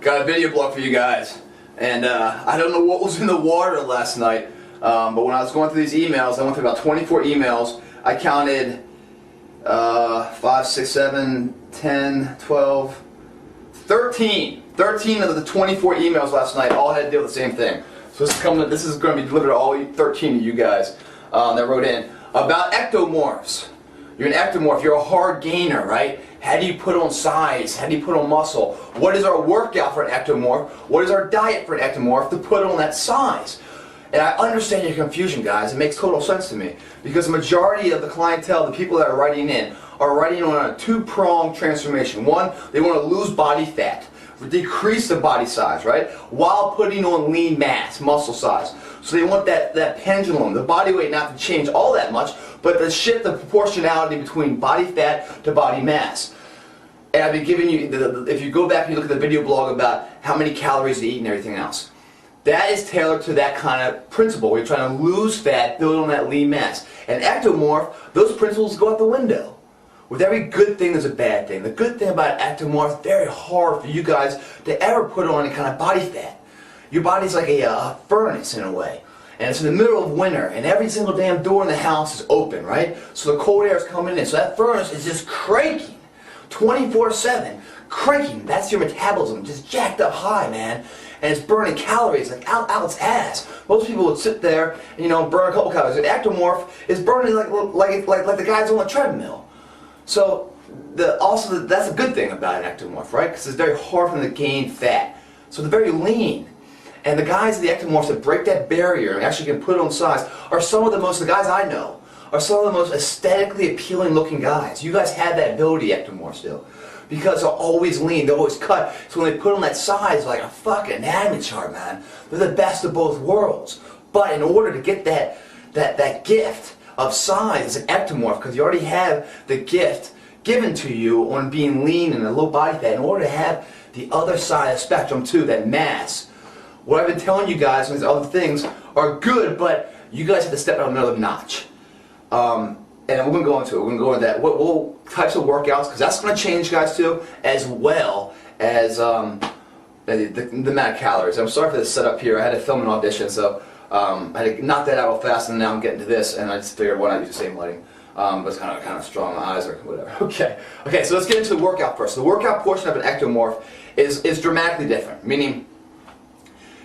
Got a video blog for you guys, and I don't know what was in the water last night, but when I was going through these emails, I went through about 24 emails. I counted 5, 6, 7, 10, 12, 13 of the 24 emails last night all had to do with the same thing. So this is going to be delivered to all 13 of you guys that wrote in about ectomorphs. You're an ectomorph, you're a hard gainer, right? How do you put on size? How do you put on muscle? What is our workout for an ectomorph? What is our diet for an ectomorph to put on that size? And I understand your confusion, guys. It makes total sense to me. Because the majority of the clientele, the people that are writing in, are writing on a two-pronged transformation. One, they want to lose body fat, decrease the body size, right? While putting on lean mass, muscle size. So they want that pendulum, the body weight not to change all that much, but to shift the proportionality between body fat to body mass. And I've been giving you, if you go back and you look at the video blog about how many calories to eat and everything else, that is tailored to that kind of principle. We're trying to lose fat, build on that lean mass. And ectomorph, those principles go out the window. With every good thing, there's a bad thing. The good thing about ectomorph, it's very hard for you guys to ever put on any kind of body fat. Your body's like a furnace in a way. And it's in the middle of winter, and every single damn door in the house is open, right? So the cold air is coming in. So that furnace is just cranking. 24/7, cranking. That's your metabolism, just jacked up high, man. And it's burning calories like out its ass. Most people would sit there and burn a couple calories. An ectomorph is burning like the guys on the treadmill. So that's a good thing about an ectomorph, right? Because it's very hard for them to gain fat. So they're very lean. And the guys, the ectomorphs that break that barrier and actually can put on size are some of the guys I know, are some of the most aesthetically appealing looking guys. You guys have that ability, ectomorphs do. Because they're always lean, they're always cut. So when they put on that size, like a fucking anatomy chart, man, they're the best of both worlds. But in order to get that gift of size as an ectomorph, because you already have the gift given to you on being lean and a low body fat, in order to have the other side of the spectrum too, that mass, what I've been telling you guys, and these other things are good, but you guys have to step out another notch. And we're going to go into it. We're going to go into that. What types of workouts, because that's going to change, guys, too, as well as the amount of calories. I'm sorry for the setup here. I had to film an audition, so I had to knock that out real fast, and now I'm getting to this, and I just figured why not use the same lighting. But it's kind of strong. My eyes or whatever. Okay, so let's get into the workout first. The workout portion of an ectomorph is dramatically different, meaning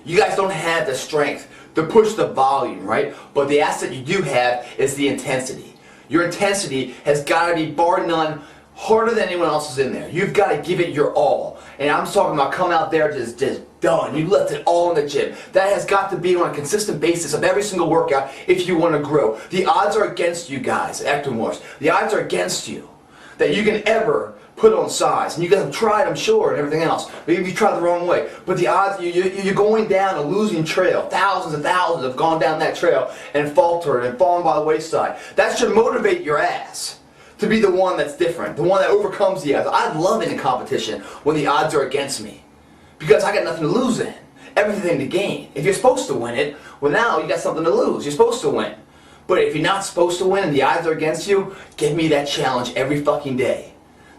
you guys don't have the strength to push the volume, right? But the asset you do have is the intensity. Your intensity has got to be, bar none, harder than anyone else's in there. You've got to give it your all. And I'm talking about come out there just done. You left it all in the gym. That has got to be on a consistent basis of every single workout if you want to grow. The odds are against you guys, ectomorphs. The odds are against you that you can ever put on size. And you guys have tried, I'm sure, and everything else. Maybe you tried the wrong way. But the odds, you're going down a losing trail. Thousands and thousands have gone down that trail and faltered and fallen by the wayside. That should motivate your ass to be the one that's different, the one that overcomes the odds. I love it in competition when the odds are against me. Because I got nothing to lose in, everything to gain. If you're supposed to win it, well now you got something to lose. You're supposed to win. But if you're not supposed to win and the odds are against you, give me that challenge every fucking day.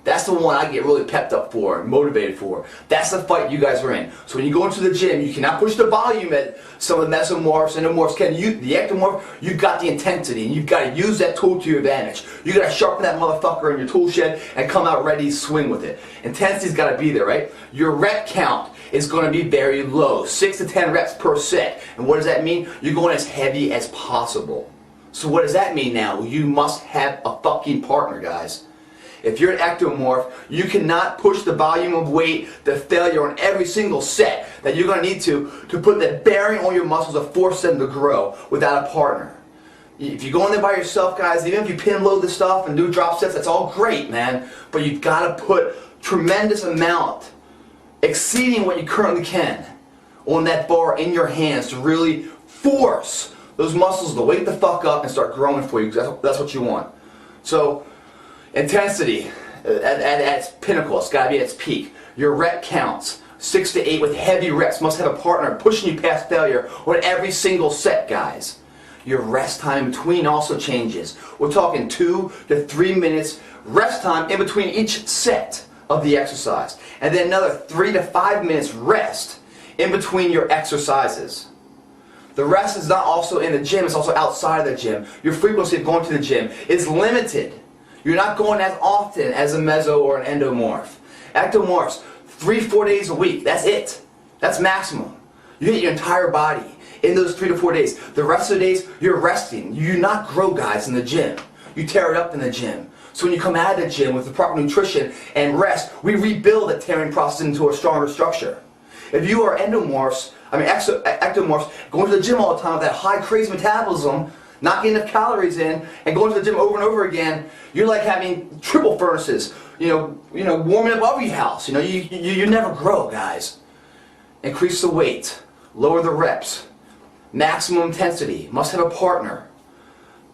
That's the one I get really pepped up for, motivated for. That's the fight you guys are in. So when you go into the gym, you cannot push the volume at some of the mesomorphs and endomorphs can. The ectomorph, you've got the intensity, and you've got to use that tool to your advantage. You got to sharpen that motherfucker in your tool shed and come out ready to swing with it. Intensity's got to be there, right? Your rep count is going to be very low, 6 to 10 reps per set. And what does that mean? You're going as heavy as possible. So what does that mean now? Well, you must have a fucking partner, guys. If you're an ectomorph, you cannot push the volume of weight to failure on every single set that you're going to need to put that bearing on your muscles to force them to grow without a partner. If you go in there by yourself, guys, even if you pin load the stuff and do drop sets, that's all great, man. But you've got to put tremendous amount, exceeding what you currently can, on that bar in your hands to really force those muscles to wake the fuck up and start growing for you, because that's what you want. So, intensity at its pinnacle, it's got to be at its peak. Your rep counts, 6 to 8 with heavy reps, must have a partner pushing you past failure on every single set, guys. Your rest time in between also changes. We're talking 2 to 3 minutes rest time in between each set. of the exercise. And then another 3 to 5 minutes rest in between your exercises. The rest is not also in the gym, it's also outside of the gym. Your frequency of going to the gym is limited. You're not going as often as a meso or an endomorph. Ectomorphs, 3-4 days a week, that's it. That's maximum. You hit your entire body in those 3 to 4 days. The rest of the days, you're resting. You do not grow, guys, in the gym. You tear it up in the gym. So when you come out of the gym with the proper nutrition and rest, we rebuild that tearing process into a stronger structure. If you are ectomorphs, going to the gym all the time with that high crazy metabolism, not getting enough calories in, and going to the gym over and over again, you're like having triple furnaces, warming up every house. You never grow, guys. Increase the weight, lower the reps, maximum intensity, must have a partner.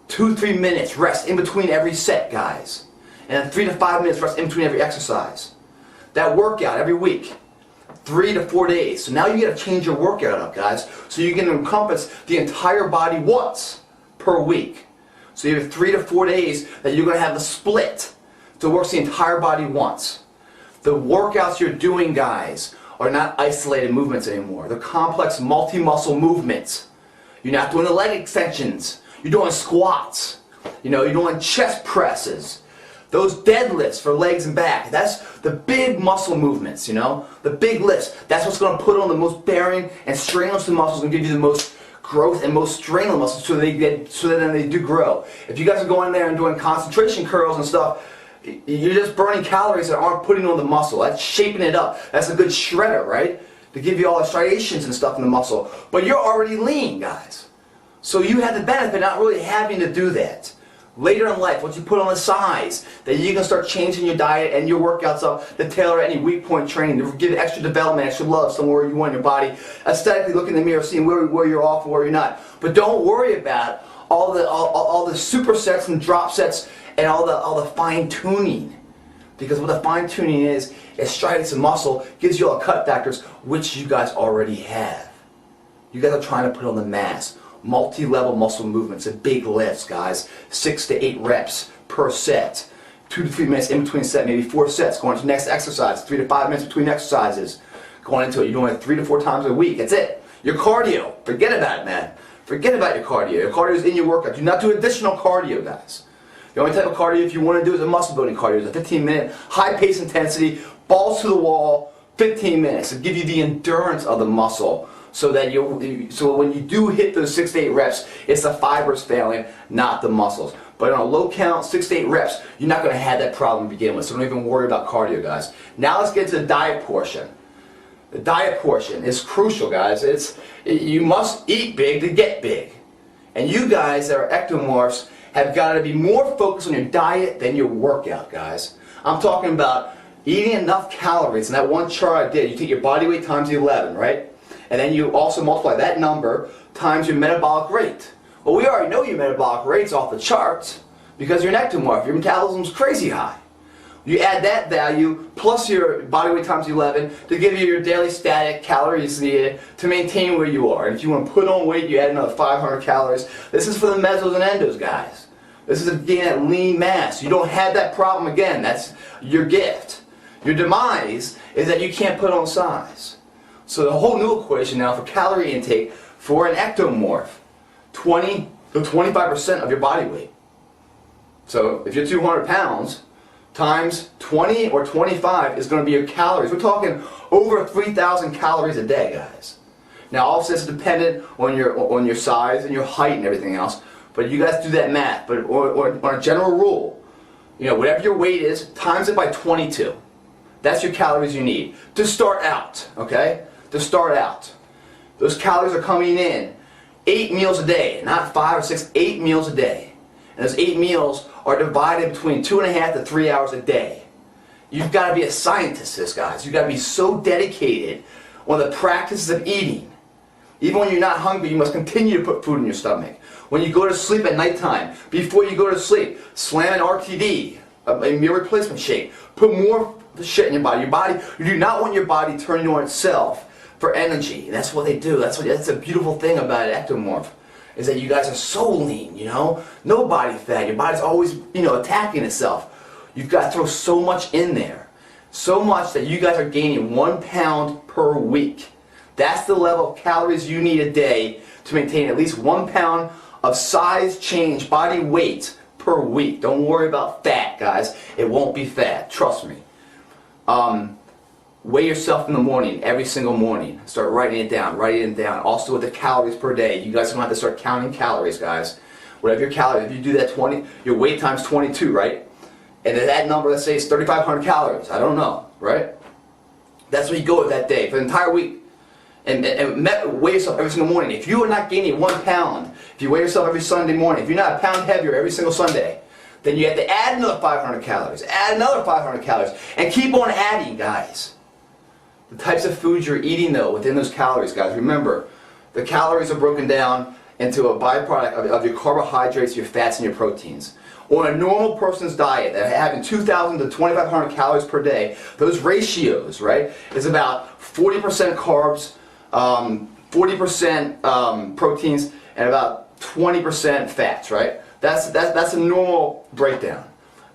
2-3 minutes rest in between every set, guys. And then 3 to 5 minutes rest in between every exercise. That workout every week, 3 to 4 days. So now you got to change your workout up, guys, so you can encompass the entire body once per week. So you have 3 to 4 days that you're going to have the split to work the entire body once. The workouts you're doing, guys, are not isolated movements anymore. They're complex multi-muscle movements. You're not doing the leg extensions. You're doing squats. You're doing chest presses. Those deadlifts for legs and back. That's the big muscle movements, the big lifts. That's what's going to put on the most bearing and strain on the muscles and give you the most growth and most strain on the muscles so that then they do grow. If you guys are going there and doing concentration curls and stuff, you're just burning calories that aren't putting on the muscle. That's shaping it up. That's a good shredder, right? To give you all the striations and stuff in the muscle. But you're already lean, guys. So you have the benefit of not really having to do that. Later in life, once you put on the size, then you can start changing your diet and your workouts up to tailor any weak point training, to give extra development, extra love somewhere you want in your body. Aesthetically, look in the mirror, seeing where you're off and where you're not. But don't worry about all the supersets and drop sets and all the fine tuning, because what the fine tuning is striating some muscle, gives you all cut factors, which you guys already have. You guys are trying to put on the mass. Multi-level muscle movements and big lifts, guys. 6 to 8 reps per set. 2 to 3 minutes in between set, maybe 4 sets. Going to the next exercise. 3 to 5 minutes between exercises. Going into it. You're doing it 3 to 4 times a week. That's it. Your cardio. Forget about it, man. Forget about your cardio. Your cardio is in your workout. Do not do additional cardio, guys. The only type of cardio if you want to do is a muscle building cardio. It's a 15-minute, high-pace intensity, balls to the wall, 15 minutes. It'll give you the endurance of the muscle. So that so when you do hit those 6 to 8 reps, it's the fibers failing, not the muscles. But on a low count, 6 to 8 reps, you're not going to have that problem to begin with. So don't even worry about cardio, guys. Now let's get to the diet portion. The diet portion is crucial, guys. You must eat big to get big. And you guys that are ectomorphs have got to be more focused on your diet than your workout, guys. I'm talking about eating enough calories. In that one chart I did, you take your body weight times 11, right? And then you also multiply that number times your metabolic rate. Well, we already know your metabolic rate's off the charts because you're an ectomorph. Your metabolism's crazy high. You add that value plus your body weight times 11 to give you your daily static calories needed to maintain where you are. And if you want to put on weight, you add another 500 calories. This is for the mesos and endos, guys. This is again that lean mass. You don't have that problem again. That's your gift. Your demise is that you can't put on size. So the whole new equation now for calorie intake for an ectomorph, 20 to 25% of your body weight. So if you're 200 pounds, times 20 or 25 is going to be your calories. We're talking over 3,000 calories a day, guys. Now all of this is dependent on your size and your height and everything else, but you guys do that math. But on a general rule, whatever your weight is, times it by 22. That's your calories you need to start out, okay? To start out. Those calories are coming in 8 meals a day, not 5 or 6, 8 meals a day. And those 8 meals are divided between 2.5 to 3 hours a day. You've got to be a scientist, guys. You've got to be so dedicated on the practices of eating. Even when you're not hungry, you must continue to put food in your stomach. When you go to sleep at nighttime, before you go to sleep, slam an RTD, a meal replacement shake. Put more shit in your body. You do not want your body turning on itself for energy. That's what they do. That's a beautiful thing about an ectomorph, is that you guys are so lean, no body fat. Your body's always, attacking itself. You've got to throw so much in there. So much that you guys are gaining 1 pound per week. That's the level of calories you need a day to maintain at least 1 pound of size change, body weight per week. Don't worry about fat, guys. It won't be fat. Trust me. Weigh yourself in the morning, every single morning. Start writing it down, Also with the calories per day. You guys don't have to start counting calories, guys. Whatever your calories, if you do that 20, your weight times 22, right? And then that number, let's say, is 3,500 calories. I don't know, right? That's what you go with that day for the entire week. And weigh yourself every single morning. If you are not gaining 1 pound, if you weigh yourself every Sunday morning, if you're not a pound heavier every single Sunday, then you have to add another 500 calories, add another 500 calories, and keep on adding, guys. The types of foods you're eating, though, within those calories, guys, remember, the calories are broken down into a byproduct of your carbohydrates, your fats, and your proteins. On a normal person's diet, that having 2,000 to 2,500 calories per day, those ratios, right, is about 40% carbs, 40% proteins, and about 20% fats, right? That's a normal breakdown.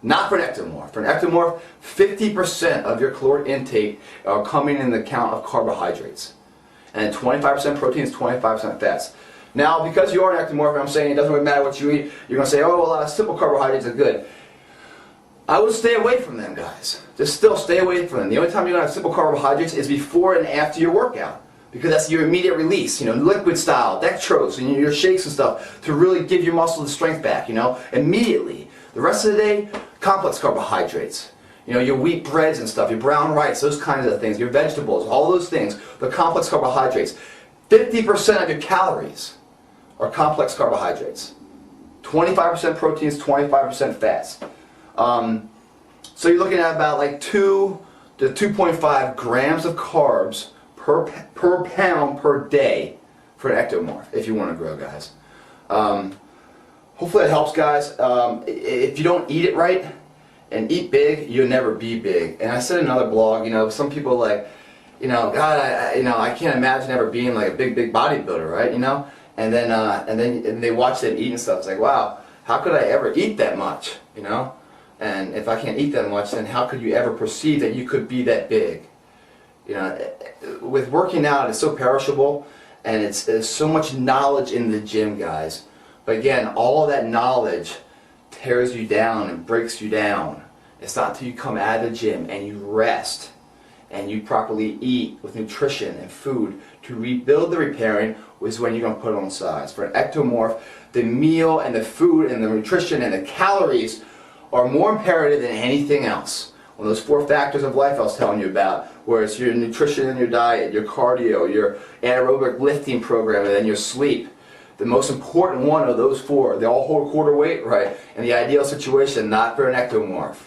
Not for an ectomorph. For an ectomorph, 50% of your caloric intake are coming in the count of carbohydrates. And 25% proteins, 25% fats. Now, because you are an ectomorph, I'm saying it doesn't really matter what you eat, you're going to say, oh, a lot of simple carbohydrates are good. I would stay away from them, guys. Just still stay away from them. The only time you're going to have simple carbohydrates is before and after your workout. Because that's your immediate release, liquid style, dextrose, and your shakes and stuff to really give your muscle the strength back, immediately. The rest of the day, complex carbohydrates. Your wheat breads and stuff, your brown rice, those kinds of things, your vegetables, all those things, the complex carbohydrates. 50% of your calories are complex carbohydrates. 25% proteins, 25% fats. So you're looking at about like 2 to 2.5 grams of carbs per pound per day for an ectomorph, if you want to grow, guys. Hopefully that helps, guys. If you don't eat it right and eat big, you'll never be big. And I said in another blog, some people like, God, I can't imagine ever being like a big bodybuilder, right? And then they watch them eat and stuff. It's like, wow, how could I ever eat that much? And if I can't eat that much, then how could you ever perceive that you could be that big? With working out, it's so perishable, and there's so much knowledge in the gym, guys. But again, all of that knowledge tears you down and breaks you down. It's not until you come out of the gym and you rest and you properly eat with nutrition and food to rebuild the repairing is when you're going to put on size. For an ectomorph, the meal and the food and the nutrition and the calories are more imperative than anything else. One of those 4 factors of life I was telling you about, where it's your nutrition and your diet, your cardio, your anaerobic lifting program, and then your sleep. The most important one of those 4, they all hold quarter weight, right? In the ideal situation, not for an ectomorph.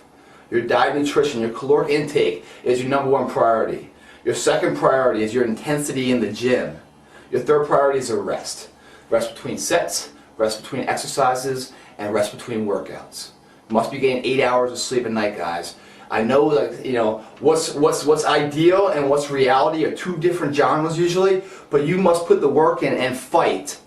Your diet, nutrition, your caloric intake is your #1 priority. Your second priority is your intensity in the gym. Your third priority is a rest. Rest between sets, rest between exercises, and rest between workouts. You must be getting 8 hours of sleep a night, guys. I know that what's ideal and what's reality are 2 different genres usually, but you must put the work in and fight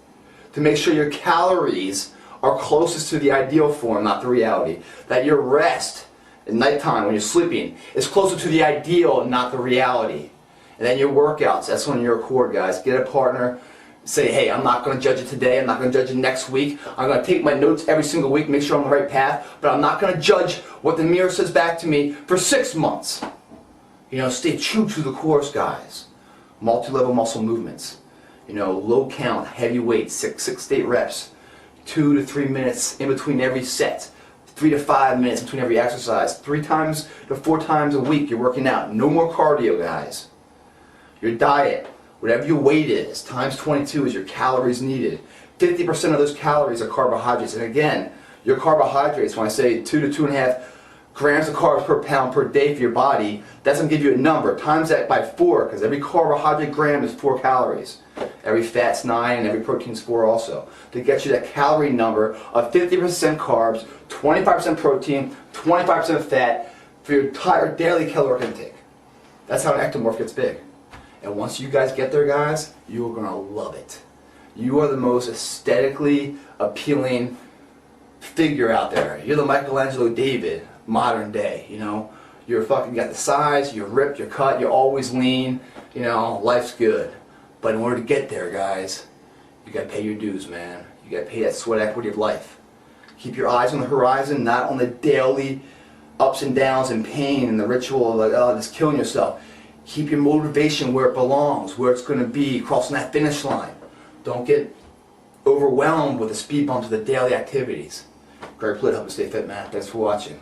to make sure your calories are closest to the ideal form, not the reality. That your rest at nighttime when you're sleeping is closer to the ideal, not the reality. And then your workouts, that's when you're a core, guys. Get a partner. Say, hey, I'm not going to judge it today, I'm not going to judge it next week. I'm going to take my notes every single week, make sure I'm on the right path, but I'm not going to judge what the mirror says back to me for 6 months. Stay true to the course, guys. Multi-level muscle movements. Low count, heavy weight, 6 to 8 reps, 2 to 3 minutes in between every set, 3 to 5 minutes between every exercise, 3 times to 4 times a week you're working out. No more cardio, guys. Your diet. Whatever your weight is, times 22 is your calories needed. 50% of those calories are carbohydrates. And again, your carbohydrates, when I say 2 to 2.5 grams of carbs per pound per day for your body, that's going to give you a number. Times that by 4, because every carbohydrate gram is 4 calories. Every fat's 9 and every protein's 4 also. To get you that calorie number of 50% carbs, 25% protein, 25% fat for your entire daily caloric intake. That's how an ectomorph gets big. And once you guys get there, guys, you are going to love it. You are the most aesthetically appealing figure out there. You're the Michelangelo David, modern day, You're fucking got the size, you're ripped, you're cut, you're always lean, you know, life's good. But in order to get there, guys, you gotta pay your dues, man. You gotta pay that sweat equity of life. Keep your eyes on the horizon, not on the daily ups and downs and pain and the ritual of like, oh, just killing yourself. Keep your motivation where it belongs, where it's gonna be, crossing that finish line. Don't get overwhelmed with the speed bumps of the daily activities. Greg Plitt, help us stay fit, man. Thanks for watching.